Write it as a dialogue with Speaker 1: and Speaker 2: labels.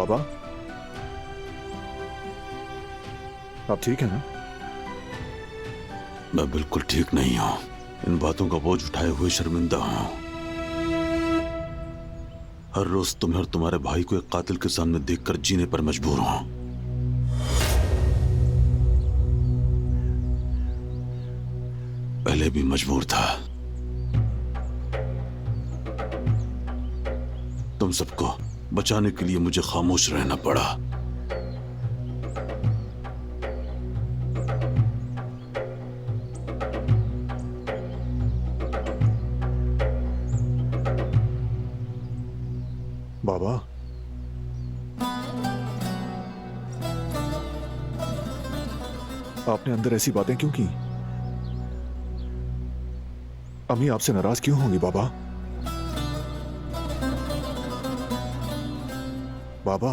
Speaker 1: बाबा, आप ठीक है ना?
Speaker 2: मैं बिल्कुल ठीक नहीं हूं। इन बातों का बोझ उठाए हुए शर्मिंदा हूं। हर रोज तुम्हें और तुम्हारे भाई को एक कातिल के सामने देखकर जीने पर मजबूर हूं। पहले भी मजबूर था। तुम सबको बचाने के लिए मुझे खामोश रहना पड़ा।
Speaker 1: बाबा, आपने अंदर ऐसी बातें क्यों की? अम्मी आपसे नाराज क्यों होंगी बाबा? बाबा,